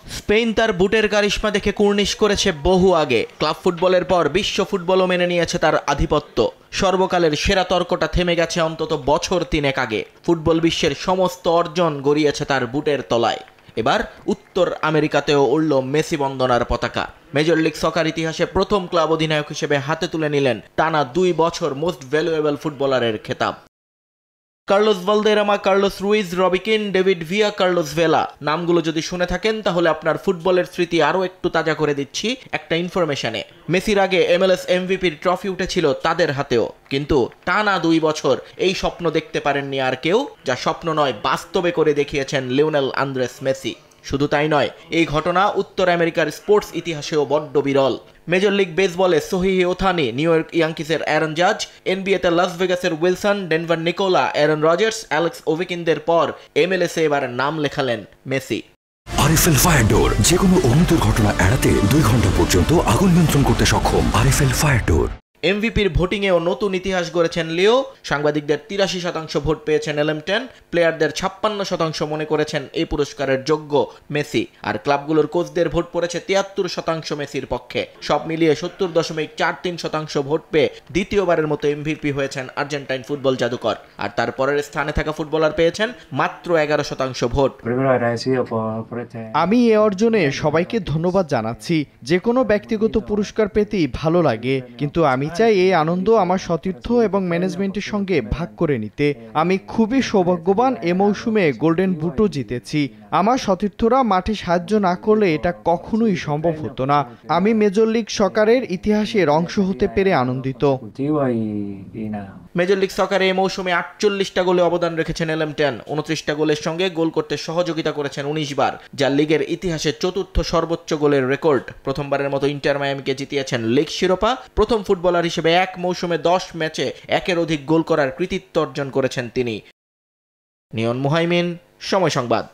Spain তার বুটের কারিশমা দেখে কুর্নিশ করেছে বহু আগে। ক্লাব ফুটবলের পর বিশ্ব ফুটবলও মেনে নিয়েছে তার আধিপত্য। সর্বকালের সেরা তর্কটা থেমে গেছে অন্তত বছর 3 আগে। ফুটবল বিশ্বের সমস্ত অর্জন গড়িয়েছে তার বুটের তলায়। এবার উত্তর আমেরিকাতেও উড়ল মেসি বন্দনার পতাকা। মেজর লিগ সকার ইতিহাসে প্রথম ক্লাব অধিনায়ক হিসেবে হাতে তুলে নিলেন টানা 2 বছর মোস্ট ভ্যালুয়েবল ফুটবলারের খেতাব। কার্লোস ভালদেরামা, কার্লোস রুইজ, রবি কিন, ডেভিড ভিয়া, কার্লোস ভেলা নামগুলো যদি শুনে থাকেন তাহলে আপনার ফুটবলের স্মৃতি আরও একটু তাজা করে দিচ্ছি একটা ইনফরমেশনে। মেসির আগে MLS এমভিপির ট্রফি উঠেছিল তাদের হাতেও, কিন্তু টানা 2 বছর এই স্বপ্ন দেখতে পারেননি আর কেউ। যা স্বপ্ন নয়, বাস্তবে করে দেখিয়েছেন লিওনেল আন্দ্রেস মেসি। শুধু তাই নয়, এই ঘটনা উত্তর আমেরিকার স্পোর্টস ইতিহাসেও বড্ড বিরল। মেজর লিগ বেসবলে সোহিহি ওথানি, নিউ ইয়র্ক ইয়াঙ্কিসের অ্যারন জাজ, এনবিএতে লাস ভেগাসের Wilson, Denver Nikola, Aaron Rodgers, Alex ওভেকিনদের পর MLS এ এবার নাম লেখালেন মেসি। আরএফএল ফায়ার ডোর যে কোনো অগ্নিতর ঘটনা এড়াতে 2 ঘন্টা পর্যন্ত আগুন নিয়ন্ত্রণ করতে সক্ষম। আরএফএল ফায়ার ডোর। এমভিপির ভোটিংয়েও নতুন ইতিহাস গড়েছেন লিও। সাংবাদিকদের 83% ভোট পেয়েছেন এলএম10, প্লেয়ারদের 56% মনে করেছেন এই পুরস্কারের যোগ্য মেসি, আর ক্লাবগুলোর কোচদের ভোট পড়েছে 73% মেসির পক্ষে। সব মিলিয়ে 70.43% ভোট পেয়ে দ্বিতীয়বারের মতো এমভিপি হয়েছেন আর্জেন্টাইন ফুটবল জাদুকর। আর তার পরের স্থানে থাকা ফুটবলার পেয়েছেন মাত্র 11% ভোট। আমি এ অর্জনে সবাইকে ধন্যবাদ জানাচ্ছি। যে কোনো ব্যক্তিগত পুরস্কার পেতেই ভালো লাগে, কিন্তু আমি চাই এই আনন্দ আমার সতীর্থ এবং ম্যানেজমেন্টের সঙ্গে ভাগ করে নিতে। আমি খুবই সৌভাগ্যবান, এ মৌসুমে গোল্ডেন বুটও জিতেছি। আমার সতীর্থরা মাঠে সাহায্য না করলে এটা কখনোই সম্ভব হতো না। আমি মেজর লিগ সকারের ইতিহাসের অংশ হতে পেরে আনন্দিত। মেজর লিগ সকারে এই মৌসুমে 48টা গোলে অবদান রেখেছেন এলএম10। 29টা গোলের সঙ্গে গোল করতে সহযোগিতা করেছেন 19 বার, যা লিগের ইতিহাসে 4র্থ সর্বোচ্চ গোলের রেকর্ড। প্রথমবারের মতো ইন্টার মায়ামিকে জিতিয়েছেন লিগ শিরোপা। প্রথম ফুটবলার হিসেবে এক মৌসুমে 10 ম্যাচে 1-এর অধিক গোল করার কৃতিত্ব অর্জন করেছেন তিনি। নিয়ন মুহাইমিন, সময় সংবাদ।